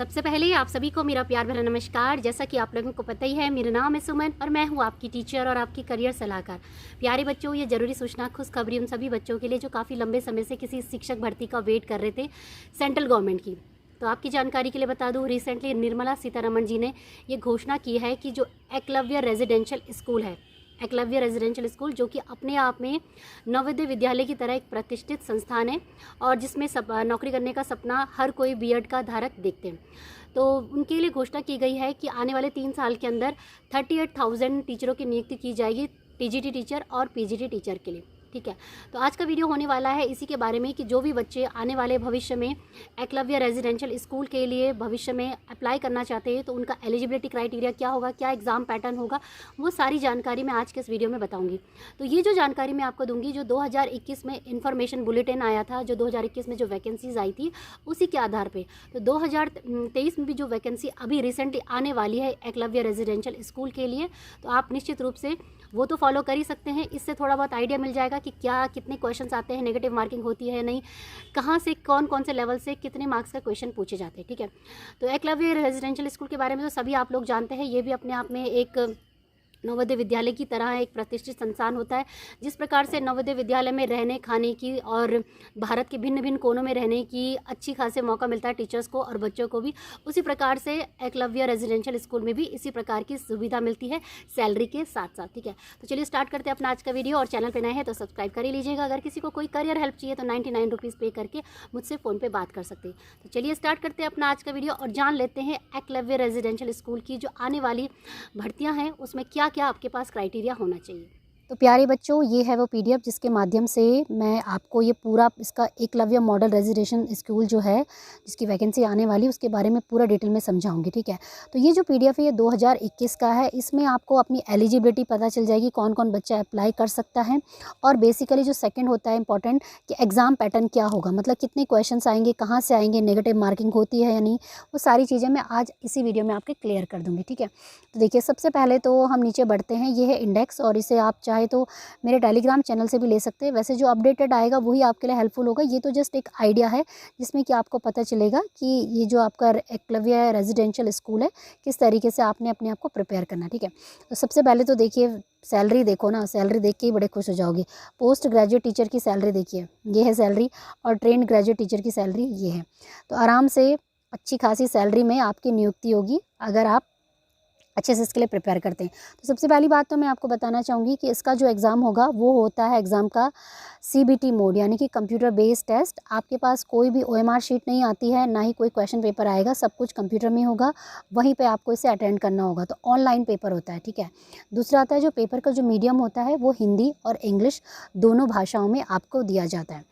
सबसे पहले आप सभी को मेरा प्यार भरा नमस्कार। जैसा कि आप लोगों को पता ही है, मेरा नाम है सुमन और मैं हूँ आपकी टीचर और आपकी करियर सलाहकार। प्यारे बच्चों, ये ज़रूरी सूचना खुशखबरी उन सभी बच्चों के लिए जो काफ़ी लंबे समय से किसी शिक्षक भर्ती का वेट कर रहे थे सेंट्रल गवर्नमेंट की। तो आपकी जानकारी के लिए बता दूँ, रिसेंटली निर्मला सीतारमण जी ने ये घोषणा की है कि जो एकलव्य रेजिडेंशियल स्कूल है, एकलव्य रेजिडेंशियल स्कूल जो कि अपने आप में नवोदय विद्यालय की तरह एक प्रतिष्ठित संस्थान है और जिसमें नौकरी करने का सपना हर कोई बीएड का धारक देखते हैं। तो उनके लिए घोषणा की गई है कि आने वाले 3 साल के अंदर 38,000 टीचरों की नियुक्ति की जाएगी, टीजीटी टीचर और पीजीटी टीचर के लिए। ठीक है, तो आज का वीडियो होने वाला है इसी के बारे में कि जो भी बच्चे आने वाले भविष्य में एकलव्य रेजिडेंशियल स्कूल के लिए भविष्य में अप्लाई करना चाहते हैं तो उनका एलिजिबिलिटी क्राइटेरिया क्या होगा, क्या एग्ज़ाम पैटर्न होगा, वो सारी जानकारी मैं आज के इस वीडियो में बताऊंगी। तो ये जो जानकारी मैं आपको दूंगी, जो 2021 में इन्फॉर्मेशन बुलेटिन आया था, जो 2021 में जो वैकेंसीज आई थी उसी के आधार पर, तो 2023 में भी जो वैकेंसी अभी रिसेंटली आने वाली है एकलव्य रेजिडेंशियल स्कूल के लिए, तो आप निश्चित रूप से वो तो फॉलो कर ही सकते हैं। इससे थोड़ा बहुत आइडिया मिल जाएगा कि क्या कितने क्वेश्चंस आते हैं, नेगेटिव मार्किंग होती है नहीं, कहाँ से कौन कौन से लेवल से कितने मार्क्स का क्वेश्चन पूछे जाते हैं। ठीक है, तो एकलव्य रेजिडेंशियल स्कूल के बारे में तो सभी आप लोग जानते हैं। ये भी अपने आप में एक नवोदय विद्यालय की तरह एक प्रतिष्ठित संस्थान होता है। जिस प्रकार से नवोदय विद्यालय में रहने खाने की और भारत के भिन्न भिन्न कोनों में रहने की अच्छी खासे मौका मिलता है टीचर्स को और बच्चों को भी, उसी प्रकार से एकलव्य रेजिडेंशियल स्कूल में भी इसी प्रकार की सुविधा मिलती है सैलरी के साथ साथ। ठीक है, तो चलिए स्टार्ट करते हैं अपना आज का वीडियो। और चैनल पर नए हैं तो सब्सक्राइब कर ही लीजिएगा। अगर किसी को कोई करियर हेल्प चाहिए तो 99 रुपीज़ पे करके मुझसे फ़ोन पर बात कर सकते हैं। तो चलिए स्टार्ट करते हैं अपना आज का वीडियो और जान लेते हैं एकलव्य रेजिडेंशियल स्कूल की जो आने वाली भर्तियाँ हैं उसमें क्या क्या आपके पास क्राइटेरिया होना चाहिए। तो प्यारे बच्चों, ये है वो पीडीएफ जिसके माध्यम से मैं आपको ये पूरा इसका एकलव्य मॉडल रेजिडेंशियल स्कूल जो है जिसकी वैकेंसी आने वाली उसके बारे में पूरा डिटेल में समझाऊंगी। ठीक है, तो ये जो पीडीएफ है ये 2021 का है। इसमें आपको अपनी एलिजिबिलिटी पता चल जाएगी, कौन कौन बच्चा अप्लाई कर सकता है, और बेसिकली जो सेकेंड होता है इंपॉर्टेंट कि एग्ज़ाम पैटर्न क्या होगा, मतलब कितने क्वेश्चन आएंगे, कहाँ से आएंगे, नेगेटिव मार्किंग होती है या नहीं, वो सारी चीज़ें मैं आज इसी वीडियो में आपके क्लियर कर दूँगी। ठीक है, तो देखिए सबसे पहले तो हम नीचे बढ़ते हैं। ये है इंडेक्स और इसे आप चाहे तो मेरे टेलीग्राम चैनल से भी ले सकते हैं। वैसे जो अपडेटेड आएगा वही आपके लिए हेल्पफुल होगा। ये तो जस्ट एक आइडिया है जिसमें कि आपको पता चलेगा कि ये जो आपका एकलव्य रेजिडेंशियल स्कूल है किस तरीके से आपने अपने आप को प्रिपेयर करना। ठीक है, तो सबसे पहले तो देखिए सैलरी देखो ना, सैलरी देख के ही बड़े खुश हो जाओगे। पोस्ट ग्रेजुएट टीचर की सैलरी देखिए, ये है सैलरी, और ट्रेंड ग्रेजुएट टीचर की सैलरी ये है। तो आराम से अच्छी खासी सैलरी में आपकी नियुक्ति होगी अगर आप अच्छे से इसके लिए प्रिपेयर करते हैं। तो सबसे पहली बात तो मैं आपको बताना चाहूँगी कि इसका जो एग्ज़ाम होगा वो होता है एग्ज़ाम का सीबीटी मोड, यानी कि कंप्यूटर बेस्ड टेस्ट। आपके पास कोई भी ओएमआर शीट नहीं आती है, ना ही कोई क्वेश्चन पेपर आएगा, सब कुछ कंप्यूटर में होगा, वहीं पे आपको इसे अटेंड करना होगा। तो ऑनलाइन पेपर होता है। ठीक है, दूसरा आता है जो पेपर का जो मीडियम होता है वो हिंदी और इंग्लिश दोनों भाषाओं में आपको दिया जाता है।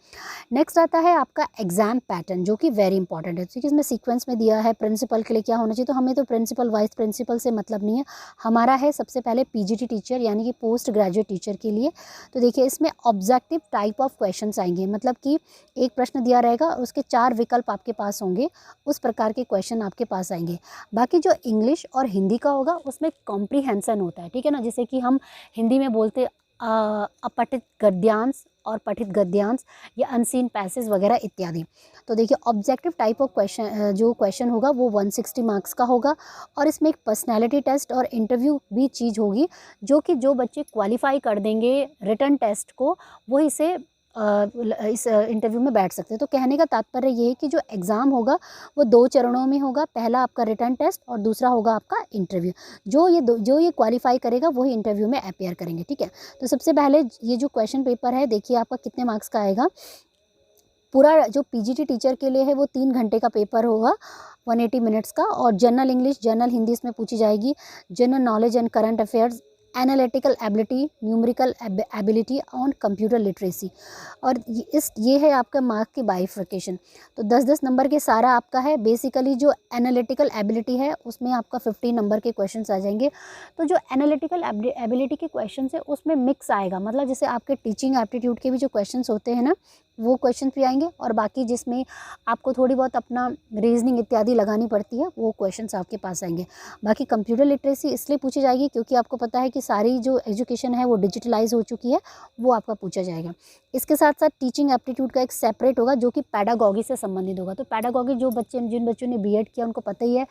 नेक्स्ट आता है आपका एग्ज़ाम पैटर्न जो कि वेरी इंपॉर्टेंट है, क्योंकि इसमें सीक्वेंस में दिया है प्रिंसिपल के लिए क्या होना चाहिए। तो हमें तो प्रिंसिपल वाइस प्रिंसिपल से मतलब नहीं है, हमारा है सबसे पहले पीजीटी टीचर यानी कि पोस्ट ग्रेजुएट टीचर के लिए। तो देखिए इसमें ऑब्जेक्टिव टाइप ऑफ क्वेश्चंस आएंगे, मतलब कि एक प्रश्न दिया रहेगा और उसके 4 विकल्प आपके पास होंगे, उस प्रकार के क्वेश्चन आपके पास आएंगे। बाकी जो इंग्लिश और हिंदी का होगा उसमें कॉम्प्रीहेंशन होता है। ठीक है ना, जैसे कि हम हिंदी में बोलते अपठित गद्यांश और पठित गद्यांश या अनसीन पैसेज वगैरह इत्यादि। तो देखिए ऑब्जेक्टिव टाइप ऑफ क्वेश्चन जो क्वेश्चन होगा वो 160 मार्क्स का होगा, और इसमें एक पर्सनैलिटी टेस्ट और इंटरव्यू भी चीज़ होगी, जो कि जो बच्चे क्वालिफाई कर देंगे रिटन टेस्ट को वो इसे इस इंटरव्यू में बैठ सकते हैं। तो कहने का तात्पर्य ये है कि जो एग्ज़ाम होगा वो 2 चरणों में होगा, पहला आपका रिटन टेस्ट और दूसरा होगा आपका इंटरव्यू। जो ये क्वालिफाई करेगा वही इंटरव्यू में अपीयर करेंगे। ठीक है, तो सबसे पहले ये जो क्वेश्चन पेपर है देखिए आपका कितने मार्क्स का आएगा। पूरा जो पीजीटी टीचर के लिए है वो 3 घंटे का पेपर होगा, 180 मिनट्स का, और जनरल इंग्लिश जनरल हिंदी इसमें पूछी जाएगी, general knowledge and current affairs, analytical ability, numerical ability on computer literacy, और ये है आपका मार्क की बाइफर्केशन। तो 10-10 नंबर के सारा आपका है। बेसिकली जो एनालिटिकल एबिलिटी है उसमें आपका 50 नंबर के क्वेश्चंस आ जाएंगे। तो जो एनालिटिकल एबिलिटी के क्वेश्चन है उसमें मिक्स आएगा, मतलब जैसे आपके टीचिंग एप्टीट्यूड के भी जो क्वेश्चंस होते हैं ना वो क्वेश्चन भी आएंगे, और बाकी जिसमें आपको थोड़ी बहुत अपना रीजनिंग इत्यादि लगानी पड़ती है वो क्वेश्चंस आपके पास आएंगे। बाकी कंप्यूटर लिटरेसी इसलिए पूछी जाएगी क्योंकि आपको पता है कि सारी जो एजुकेशन है वो डिजिटलाइज हो चुकी है, वो आपका पूछा जाएगा। इसके साथ साथ टीचिंग एप्टीट्यूड का एक सेपरेट होगा जो कि पैडागॉगी से संबंधित होगा। तो पैडागॉगी जो बच्चे जिन बच्चों ने बीएड किया उनको पता ही है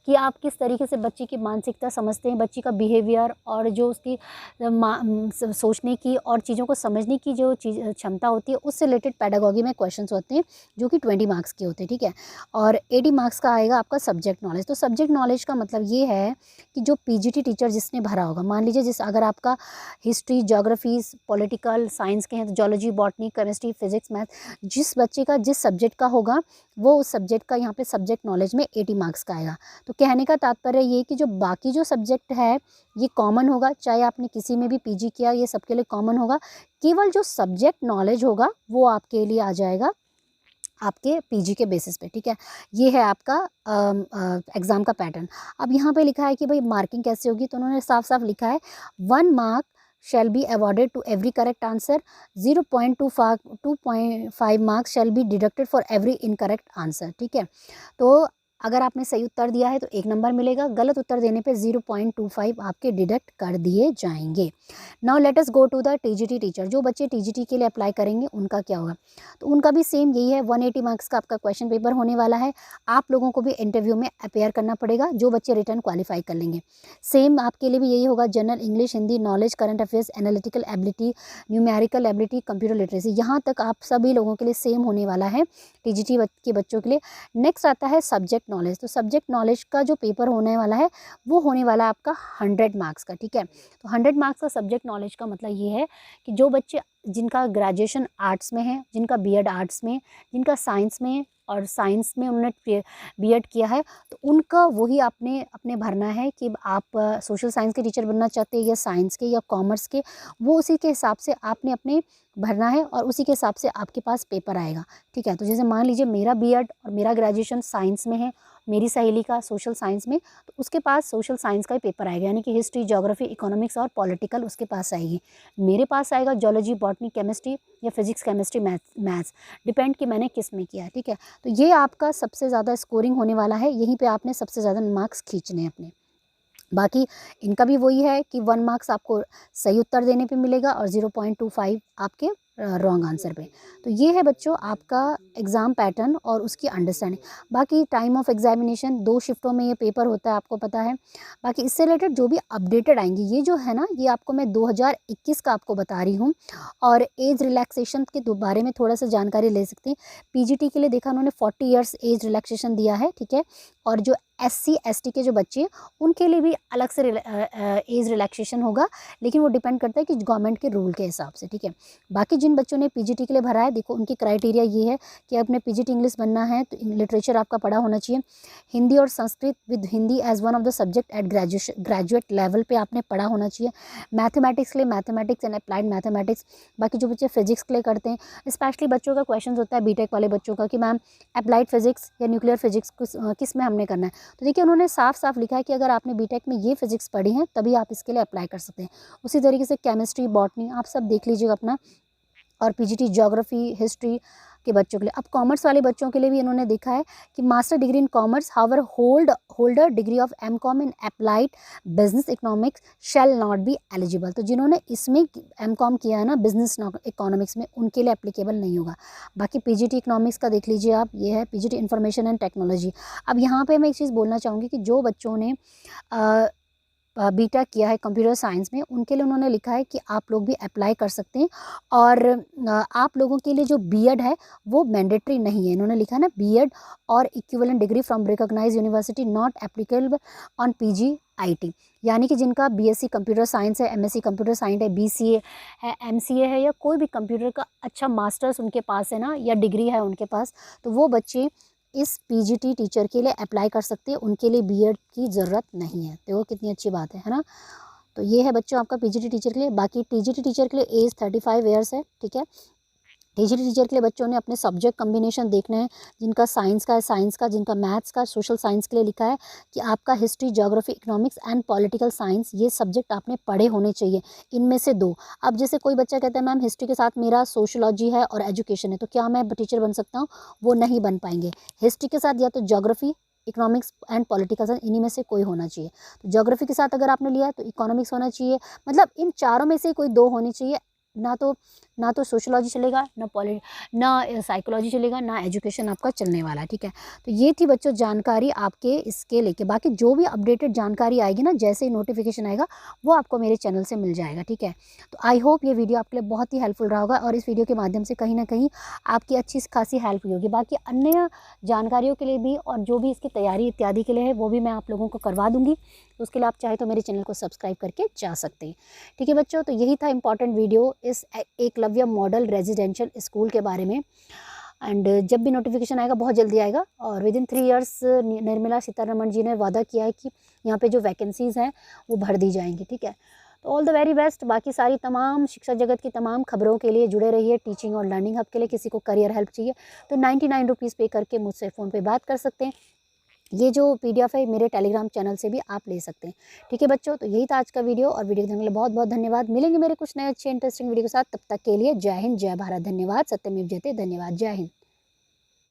कि आप किस तरीके से बच्चे की मानसिकता समझते हैं, बच्ची का बिहेवियर और जो उसकी सोचने की और चीज़ों को समझने की जो क्षमता होती है, उससे रिलेटेड पैडागॉगी में क्वेश्चंस होते हैं जो कि 20 मार्क्स के होते हैं, ठीक है। और 80 मार्क्स का आएगा आपका सब्जेक्ट नॉलेज। तो सब्जेक्ट नॉलेज का मतलब ये है कि जो पीजीटी टीचर जिसने भरा होगा, मान लीजिए जिस अगर आपका हिस्ट्री, ज्योग्राफी, पॉलिटिकल साइंस के हैं तो zoology, botany, chemistry, physics, math, जिस बच्चे का जिस सब्जेक्ट का होगा वो उस सब्जेक्ट का यहाँ पे सब्जेक्ट नॉलेज में 80 मार्क्स का आएगा। तो कहने का तात्पर्य ये कि जो बाकी जो सब्जेक्ट है ये कॉमन होगा, चाहे आपने किसी में भी पीजी किया, ये सबके लिए कॉमन होगा। केवल जो सब्जेक्ट नॉलेज होगा वो आपके लिए आ जाएगा आपके पीजी के बेसिस पे, ठीक है। ये है आपका एग्ज़ाम का पैटर्न। अब यहाँ पे लिखा है कि भाई मार्किंग कैसे होगी, तो उन्होंने साफ साफ लिखा है 1 mark shall be awarded to every correct answer, 2.5 marks shall be deducted for every incorrect answer, ठीक है। तो अगर आपने सही उत्तर दिया है तो 1 नंबर मिलेगा, गलत उत्तर देने पे 0.25 आपके डिडक्ट कर दिए जाएंगे। Now let us go to the TGT teacher. जो बच्चे टीजीटी के लिए अप्लाई करेंगे उनका क्या होगा, तो उनका भी सेम यही है, 180 मार्क्स का आपका क्वेश्चन पेपर होने वाला है। आप लोगों को भी इंटरव्यू में अपेयर करना पड़ेगा जो बच्चे रिटर्न क्वालिफाई कर लेंगे। सेम आपके लिए भी यही होगा, general English, Hindi, knowledge, current affairs, analytical ability, numerical ability, computer literacy, यहाँ तक आप सभी लोगों के लिए सेम होने वाला है टीजीटी के बच्चों के लिए। नेक्स्ट आता है सब्जेक्ट नॉलेज। तो सब्जेक्ट नॉलेज का जो पेपर होने वाला है वो होने वाला है आपका 100 मार्क्स का, ठीक है। तो 100 मार्क्स का सब्जेक्ट नॉलेज का मतलब ये है कि जो बच्चे जिनका ग्रेजुएशन आर्ट्स में है, जिनका बीएड आर्ट्स में, जिनका साइंस में और साइंस में उन्होंने बीएड किया है, तो उनका वही आपने अपने भरना है कि आप सोशल साइंस के टीचर बनना चाहते हैं या साइंस के या कॉमर्स के, वो उसी के हिसाब से आपने अपने भरना है और उसी के हिसाब से आपके पास पेपर आएगा, ठीक है। तो जैसे मान लीजिए मेरा बीएड और मेरा ग्रेजुएशन साइंस में है, मेरी सहेली का सोशल साइंस में, तो उसके पास सोशल साइंस का ही पेपर आएगा, यानी कि हिस्ट्री, ज्योग्राफी, इकोनॉमिक्स और पॉलिटिकल उसके पास आएगी। मेरे पास आएगा जोलॉजी, बॉटनी, केमिस्ट्री या फिजिक्स, केमिस्ट्री, मैथ्स, डिपेंड कि मैंने किस में किया, ठीक है। तो ये आपका सबसे ज़्यादा स्कोरिंग होने वाला है, यहीं पर आपने सबसे ज़्यादा मार्क्स खींचने हैं अपने। बाकी इनका भी वही है कि 1 मार्क्स आपको सही उत्तर देने पे मिलेगा और 0.25 आपके रॉन्ग आंसर पे। तो ये है बच्चों आपका एग्ज़ाम पैटर्न और उसकी अंडरस्टैंडिंग। बाकी टाइम ऑफ एग्जामिनेशन 2 शिफ्टों में ये पेपर होता है, आपको पता है। बाकी इससे रिलेटेड जो भी अपडेटेड आएंगी, ये जो है ना, ये आपको मैं 2021 का आपको बता रही हूँ। और एज रिलैक्सेशन के बारे में थोड़ा सा जानकारी ले सकते हैं। पीजीटी के लिए देखा उन्होंने 40 ईयर्स एज रिलैक्सेशन दिया है, ठीक है। और जो SC ST के जो बच्चे उनके लिए भी अलग से एज रिलैक्सेशन होगा, लेकिन वो डिपेंड करता है कि गवर्नमेंट के रूल के हिसाब से, ठीक है। बाकी जिन बच्चों ने पीजीटी के लिए भरा है, देखो उनकी क्राइटेरिया ये है कि अपने पीजीटी इंग्लिश बनना है तो लिटरेचर आपका पढ़ा होना चाहिए, हिंदी और Sanskrit with Hindi as one of the subject at graduate level पे आपने पढ़ा होना चाहिए। मैथमेटिक्स के लिए मैथमेटिक्स एंड अप्लाइड मैथमेटिक्स। बाकी जो बच्चे फिजिक्स के लिए करते हैं, स्पेशली बच्चों का क्वेश्चन होता है बीटेक वाले बच्चों का कि मैम अप्लाइड फिजिक्स या न्यूक्लियर फिजिक्स किस में हमने करना है। तो देखिए उन्होंने साफ साफ लिखा है कि अगर आपने बीटेक में ये फिजिक्स पढ़ी है तभी आप इसके लिए अप्लाई कर सकते हैं। उसी तरीके से केमिस्ट्री, बॉटनी आप सब देख लीजिएगा अपना। और पीजीटी ज्योग्राफी, हिस्ट्री के बच्चों के लिए। अब कॉमर्स वाले बच्चों के लिए भी इन्होंने देखा है कि master degree in commerce however holder degree of MCom in applied business economics shall not be eligible. तो जिन्होंने इसमें एमकॉम किया है ना, बिजनेस इकोनॉमिक्स में, उनके लिए एप्लीकेबल नहीं होगा। बाकी पीजीटी इकोनॉमिक्स का देख लीजिए आप, ये है पीजीटी इंफॉर्मेशन एंड टेक्नोलॉजी। अब यहाँ पर मैं एक चीज़ बोलना चाहूँगी कि जो बच्चों ने बीटेक किया है कंप्यूटर साइंस में, उनके लिए उन्होंने लिखा है कि आप लोग भी अप्लाई कर सकते हैं। और आप लोगों के लिए जो बीएड है वो मैंडेटरी नहीं है। इन्होंने लिखा है ना, बीएड और equivalent degree from recognised university not applicable on PGIT. यानी कि जिनका बीएससी कंप्यूटर साइंस है, एमएससी कंप्यूटर साइंस है, बीसीए है, एमसीए है, या कोई भी कंप्यूटर का अच्छा मास्टर्स उनके पास है ना, या डिग्री है उनके पास, तो वो बच्चे इस पीजीटी टीचर के लिए अप्लाई कर सकते हैं। उनके लिए बीएड की ज़रूरत नहीं है। तो वो कितनी अच्छी बात है ना। तो ये है बच्चों आपका पीजीटी टीचर के लिए। बाकी टीजीटी टीचर के लिए एज 35 ईयर्स है, ठीक है। टीचर के लिए बच्चों ने अपने सब्जेक्ट कम्बिनेशन देखने हैं, जिनका साइंस का है साइंस का, जिनका मैथ्स का, सोशल साइंस के लिए लिखा है कि आपका history, geography, economics and political science ये सब्जेक्ट आपने पढ़े होने चाहिए, इनमें से 2। अब जैसे कोई बच्चा कहता है मैम हिस्ट्री के साथ मेरा सोशोलॉजी है और एजुकेशन है, तो क्या मैं टीचर बन सकता हूँ? वो नहीं बन पाएंगे। हिस्ट्री के साथ या तो geography, economics and political science, इन्हीं में से कोई होना चाहिए। तो ज्योग्राफी के साथ अगर आपने लिया है तो इकोनॉमिक्स होना चाहिए, मतलब इन चारों में से कोई 2 होनी चाहिए। ना तो सोशोलॉजी चलेगा, ना साइकोलॉजी चलेगा, ना एजुकेशन आपका चलने वाला है, ठीक है। तो ये थी बच्चों जानकारी आपके इसके लेके। बाकी जो भी अपडेटेड जानकारी आएगी ना, जैसे ही नोटिफिकेशन आएगा वो आपको मेरे चैनल से मिल जाएगा, ठीक है। तो आई होप ये वीडियो आपके लिए बहुत ही हेल्पफुल रहा होगा और इस वीडियो के माध्यम से कहीं ना कहीं आपकी अच्छी खासी हेल्प हुई होगी। बाकी अन्य जानकारियों के लिए भी और जो भी इसकी तैयारी इत्यादि के लिए है वो भी मैं आप लोगों को करवा दूंगी। तो उसके लिए आप चाहे तो मेरे चैनल को सब्सक्राइब करके जा सकते हैं, ठीक है बच्चों। तो यही था इंपॉर्टेंट वीडियो इस एकलव्य मॉडल रेजिडेंशियल स्कूल के बारे में। एंड जब भी नोटिफिकेशन आएगा बहुत जल्दी आएगा और within 3 years Nirmala Sitharaman ji ने वादा किया है कि यहाँ पे जो वैकेंसीज़ हैं वो भर दी जाएंगी, ठीक है। तो ऑल द वेरी बेस्ट। बाकी सारी तमाम शिक्षा जगत की तमाम खबरों के लिए जुड़े रहिए टीचिंग और लर्निंग हब के लिए। किसी को करियर हेल्प चाहिए तो 99 रुपीज़ पे करके मुझसे फ़ोन पे बात कर सकते हैं। ये जो PDF है मेरे टेलीग्राम चैनल से भी आप ले सकते हैं, ठीक है बच्चों। तो यही था आज का वीडियो और वीडियो देखने के लिए बहुत बहुत धन्यवाद। मिलेंगे मेरे कुछ नए अच्छे इंटरेस्टिंग वीडियो के साथ, तब तक के लिए जय हिंद, जय भारत, धन्यवाद। सत्यमेव जयते, धन्यवाद, जय हिंद।